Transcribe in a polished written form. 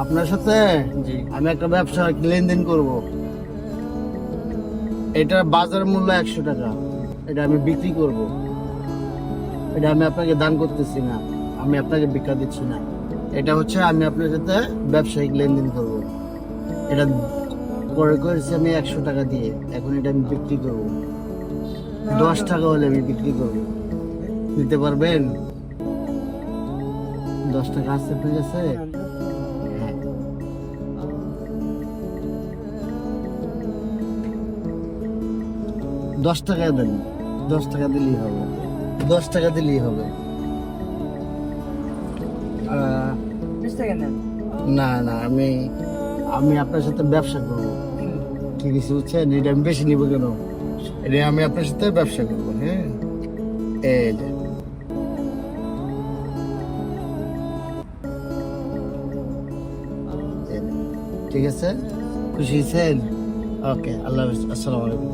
আপনার সাথে জি। আমি একটা ব্যবসা লেনদেন করব। এটা বাজার মূল্য 100 টাকা, এটা আমি বিক্রি করব। এটা আমি আপনাকে দান করতেছি না, আমি আপনাকে ভিক্ষা দিচ্ছি না। এটা হচ্ছে আমি আপনার সাথে ব্যবসায়িক লেনদেন করব। এটা করে করেছি আমি 100 টাকা দিয়ে, এখন এটা আমি বিক্রি করব। 10 টাকা হলে আমি বিক্রি করব। দিতে পারবেন? 10 টাকা আছে আপনার কাছে? হ্যাঁ। 10 টাকা দেন, 10 টাকা দিলেই হবে। 10 টাকা দিলেই হবে। আহ, 20 টাকা নেন। না না, আমি আমি আপনার সাথে ব্যবসা করব। কি কিছু বুঝছেন? এটা আমি বেশি নিব কেন? এটা আমি আপনার সাথে ব্যবসা করবো। হ্যাঁ, এই যে। এই যে। ঠিক আছে, খুশি হয়েছেন? ওকে, আল্লাহ হাফিজ, আসসালামু আলাইকুম।